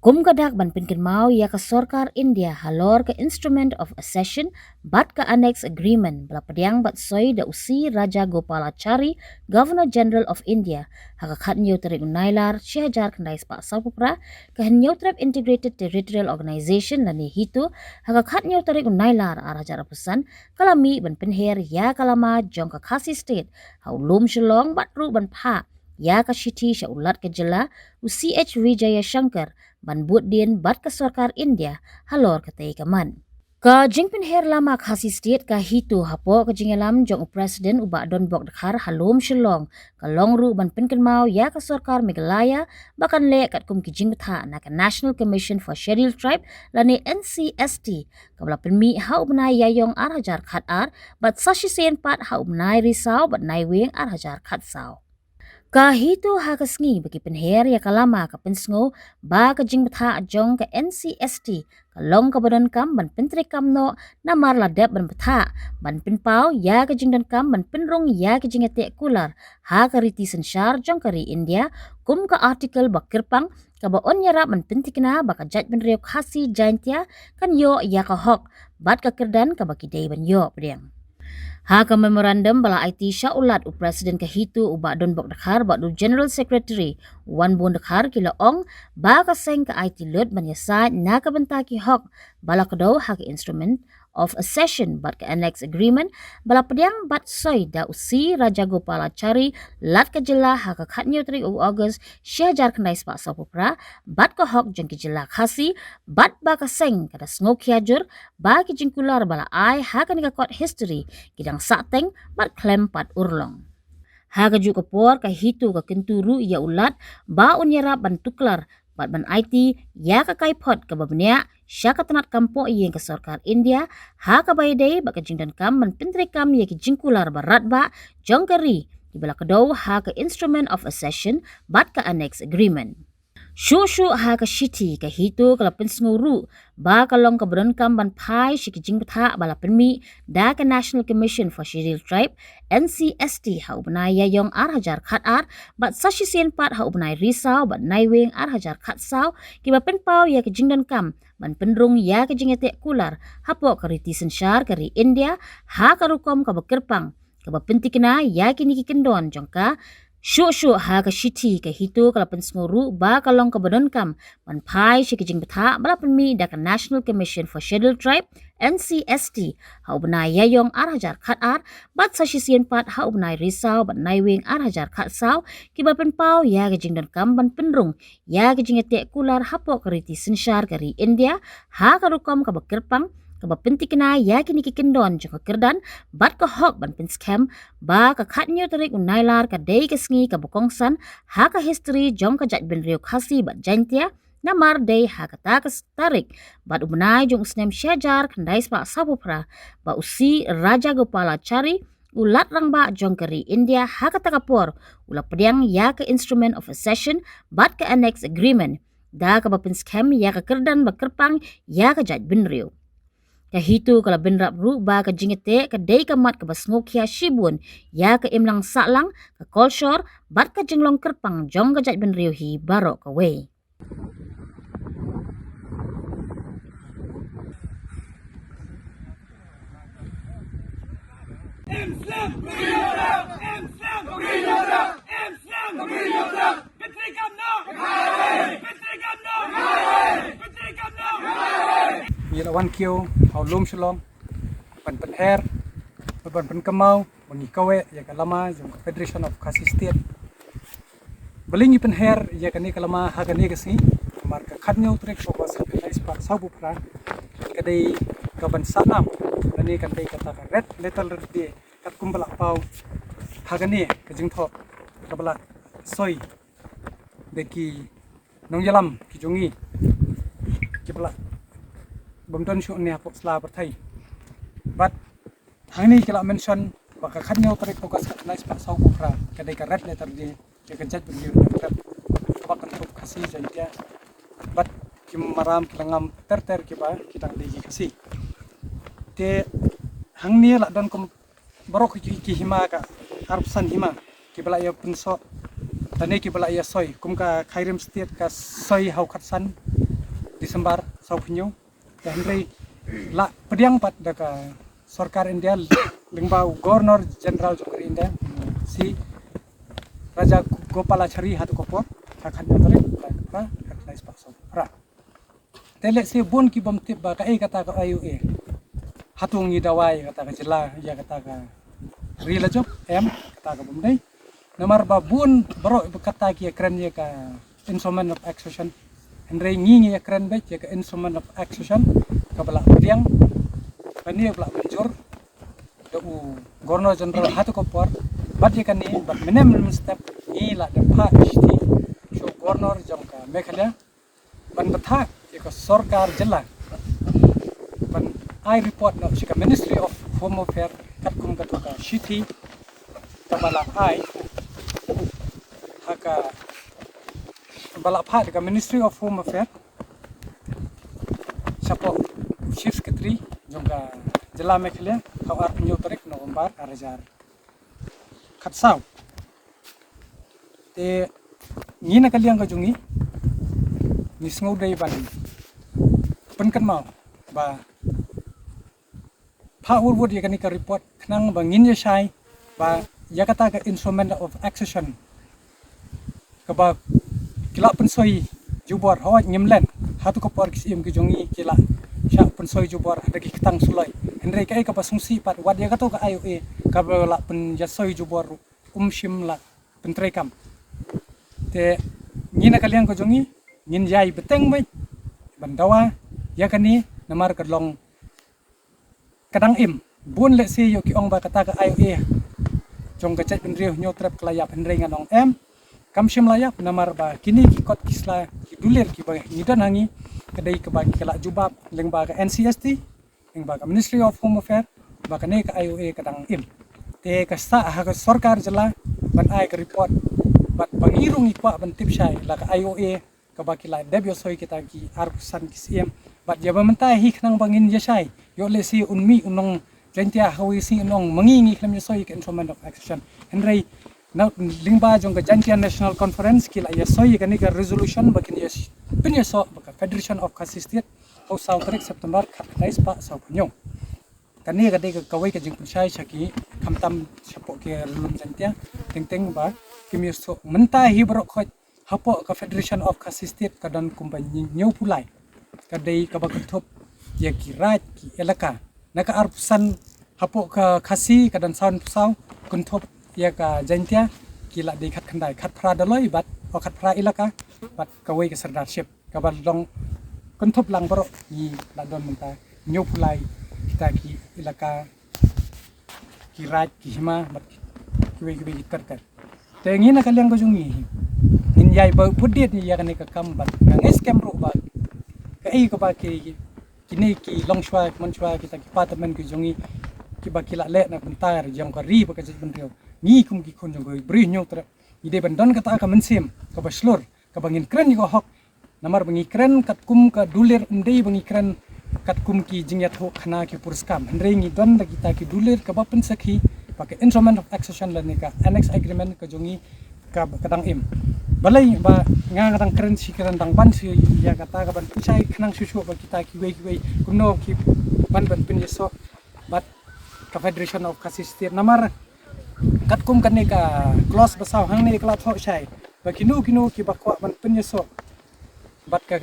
Kum kadak ban pinkin mau ya ke Sorkar India halor ke Instrument of Accession bat ke Annex Agreement bala pediang bat soy da usi Raja Gopalachari Governor General of India haka khat nyo tarik unailar syajar kendai spak sapupra ke henyo trap Integrated Territorial Organization lani hitu haka khat nyo tarik unailar arajar pesan kalami ban pinher ya kalama jong ke Khasi State haulum shalong bat ru ban pha ya ka shiti sya ulat ke jela UCH Vijaya Shankar ban buat dien bat ke Sorkar India halor ke tei kaman. Ka jingpin her lama Khasi State ka hitu hapo ke jingelam jong Presiden uba don bok dekhar halom shalong ka longru ban pinken mau ya ke Sorkar Meghalaya bakan le kat kum ki jingbetha na ka National Commission for Scheduled Tribe lani NCST ka bala penmi hau benai yayong arhajar khat ar bat sashi sen pat hau benai risau bat nai weng arhajar khat sau. Kahito hakasngi bagi penher ya kalama ka pensngo ba ka jingbetha ajong ka NCST ka long ka badan kam ban pentri kam no namar ladap ban betha ban pinpau ya ka jingdan kam ban penrong ya ka jingate kular ha ka riti sensyar jong kari India kum ka artikel bakirpang ka ba on yara ban pentikna ba ka jaj ban reo Khasi jaintia kan yo ya ka hok bat ka kerdan ka baki dei ban yo priang. Haka memorandum bala IT syaulat u Presiden kehitu u don bok dekhar bak du General Secretary wan bon dekhar kila ong ba ka seng ka IT lut ban yasai na ka bentaki hok bala kedo hak instrument of accession bat ka annex agreement bala pediang bat soy da usi Raja Gopalachari lat ka jela haka khatnyo 3 August syajar kendai spak sapupra bat ka hok jeng ki jela Khasi bat ba ka seng kada ngok hiajur ba ki jingkular bala ai haka ni ka court history kidang sateng bat klem pat urlong. Haga juga por ka hitu ka kenturu ya ulat ba unyara ban tuklar bat ban IT ya ka kaipot ka babnya syaka tenat kampo yang ke Sorkar India ha ka baydai ba ka jingdan kam ban pentri kam ya ki jingkular barat ba jongkari di bala kedau ha ka instrument of accession bat ka annex agreement. Shushu ha ka shiti ka hitu kala pensnguru ba kalong ka kam ban pai shiki jingbetha bala penmi da ka National Commission for Scheduled Tribe NCST ha ubnai yayong arhajar khat ar bat sashi sen pat ha ubnai risau bat naiweng arhajar khat sau ki ba penpau ya ka jingdan kam ban penrung ya ka jingete kular hapo ka riti sensyar kari India ha ka rukom ka bakirpang ka ba pentikna ya kini ki kendon jongka Syuk ha ka shiti ka hitu kala pensnguru ba kalong ka badon kam ban pai shi kijing betha bala penmi da ka National Commission for Scheduled Tribe NCST ha ubnai yayong arhajar khat ar bat sa shisien pat ha ubnai risau bat naiweng arhajar khat sau ki ba penpau ya ka jingdan kam ban penrung ya ka jingete kular hapo ka riti sensyar kari India ha ka rukom ka bakirpang ka pentikna ya kini ki kendon jong ka kerdan bat ka hok ban pin scam ba ka khatnyo tarik unailar ka dei ka sngi ka bokongsan ha ka history jong ka jaj ben reo Khasi bat jantia namar dei ha ka tarik bat ubnai jong snem syajar kandai spa sapupra ba usi Raja Gopalachari ulat rang ba jong kari India ha ka takapor ula pediang ya ka instrument of accession bat ka annex agreement da ka bapin scam ya ka kerdan ba kerpang ya ka jaj ben reo Kahitu kala benrap ru ba ka jingete ka dei ka mat ka basngok ya shibun ya ka imlang saklang ka kolshor bat ka jinglong kerpang jong ka jaj ben riu hi baro ka we. Yela wan kio haulum shalom ban penher ban penkemau bagi kawe ya kalama jong Federation of Khasi State belingi penher ya kani kalama hagani kasi mar ka khatnyo trek fokus ka ispa sabu pra kadai ka ban sanam ani kan dei kata ka red letter de kat kumbala pau hagani ka jingtho ka bala soi deki nong yalam ki jongi ki bala Bumdon syuk ni apok sela berthai. But hang ni kala mention baka khatnyo tarik fokus ka nice pak sau kupra kadai ka red letter di ya kencat beliau kat baka tup Khasi jantia. But kim maram kelangam ter kiba kita digi Khasi. Te hang ni la don kom barok ki hima ka arpsan hima kibala ya penso tane kibala ya soy kum ka khairim state ka soy hau khatsan Disembar sau pinyo dan rei la pediang pat daka Sarkar India lingbau Governor General Jokar India si Raja Gopalachari hatu kopor takhan jotore ka recognize pa so ra tele si bun ki bom tip ba ka kata ka ayu hatung ni dawai kata ka jela ya kata ka rila job kata ka bom dai namar ba bun bro kata ki kren ya ka instrument of accession Henry ngi ya kren ba ya ka instrument of accession ka bala diang bani bala menjur do Governor General hatu kopor bat ya kan ni bat minimum step ni la de pa sti so Governor jongka Meghalaya ban batha ka Sarkar jela ban I report no chika Ministry of Home Affairs kat kum ka city tabala I haka bala pha ka Ministry of Home Affairs sapo Chief Secretary jongka jela Meghalaya kawar pinyo tarik November arajar khatsau te ni na kaliang ka jungi ni sngo dai ban penkan mau ba pha urwud ya kani ka report knang ba ngin ya shai ba ya kata ka instrument of accession ka ba kila pensoi jubor ho nyemlen hatu ko por kisim ki jungi kila sha pensoi jubor ada ki ketang sulai henry kai ka pasungsi pat wad ya kato ka ayo ka la pen jasoi jubor shim la pentrekam te ngina kalian ko jongi ngin jai beteng mai bandawa ya kani namar kadlong kadang bun le si yo ki ong ba kata ka ayo jong ka chat pendriu nyo trap klayap henry nganong kam shim layap namar ba kini ki kot kisla ki dulir ki ba ngidan hangi kadai ka ba kala jubab leng ba ka NCST leng ba ka Ministry of Home Affairs ba kane ka ayo kadang te kasta ha ka Sarkar jela ban ai ka report bat pangirung ikwa ban tipsai la ka IOA ka bakila debyo soi kita ki arsan kisiem bat jaba mentai hi khnang bangin jasai yo le si unmi unong jentia hawi si unong mangingi klam soi ka instrument of accession henry na lingba jong ka jentia national conference kila ya soi ka ni ka resolution bakin yes pinya so ka Federation of Khasi State au South September 28 pa sa punyo kani ka de ka kawai ka jing punsai saki khamtam sapo ke lum jentia teng ba kimi so mentai hi bro khoj hapo ka Federation of Khasi State ka dan kumpani nyau pulai ka dei ka bakthop ya ki raj ki elaka naka arpusan hapo ka khasi ka dan saun pusau kunthop ya ka jentia kila dei khat khandai khat phra daloi bat o khat phra elaka bat kawai ka sardarship ka ba long kunthop lang bro ni la don mentai nyau pulai kita ki ilaka ki raj ki hima bat kiwe terkat te ngina kaliang ko jungi nin yai ba pudit ni ya kan ka kambat nang scam ro ba ka ko ba ki kini ki longshwa monshwa kita ki patamen ki jungi ki ba kila le na bentar jang ka ri ba ka jit benrio ni kum ki kon jong ko bri nyo tra ide bandon kata ka mensim ka ba slur ka bangin kren ni ko hok namar bangi kren kat kum ka dulir ndei bangi kren kat kum ki jingyat ho khana ki purskam henry ngi don da kita ki dulir ka bapen sakhi pakai instrument of accession la ni ka annex agreement ka jongi ka kadang balai ba nga kadang currency kadang dang ban si ya kata ka ban pusai khnang susu ba kita ki wei kumno ki ban pin yeso bat ka Federation of Khasi State namar kat kum kan ni ka close basau hang ni kala tho sai ba kinu ki bakwa ban pin yeso bat ka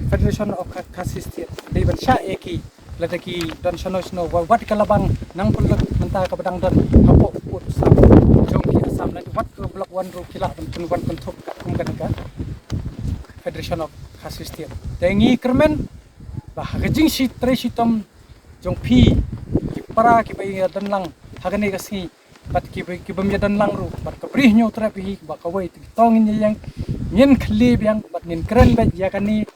Federation of Khasi State dei ban sha eki ladaki dan sano wat kalabang nang pulot menta ka badang don hapo put sa jong ki asam na wat ko block 1 ro kila ban pun thop ka kum kan ka Federation of Khasi State tengi kermen bah gajing si tre sitom jong phi ki para ki bai dan lang hagane ka si bat ki bam dan lang ro bat ka brih nyo tra pi ba ka wai tong in yang ngin khli biang bat ngin keren ba ya kani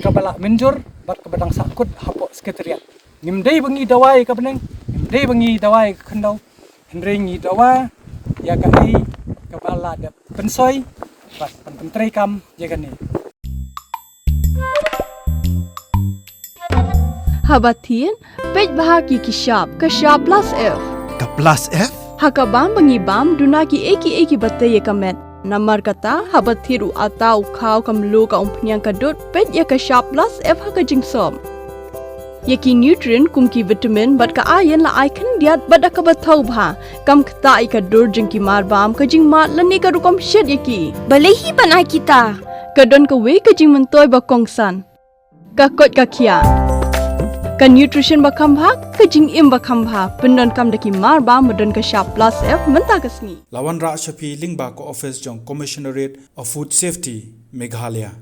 kabala menjur bat kabadang sakut hapo sekretariat nimdei bangi dawai ka beneng nimdei bangi dawai khandau henry ngi dawa ya kai kabala da pensoi bat pentrai kam ya kani Habatin pej bahagi kishap plus F Ka plus F? hakabam bangi bam duna ki eki batte ye kamet Namar kata habat thiru atau kau kamlu ka umpnyang kadut pet ya ka sharp plus F ha ka jingsom. Yaki nutrient kumki vitamin bat ka ayan la aikan diat bat ka bathau bha kam kta ka dur jingki mar bam ka jing mat lani ka rukom shed yaki. Balehi banai kita. Kadon ka we ka jing mentoy ba kongsan. Ka kot ka kia. Ka nutrition ba khambha ka jing im ba khambha pendon kam daki mar ba medon ka sharp plus F menta kasni. Lawan Ra Shafi Lingba ko office jong Commissionerate of Food Safety Meghalaya.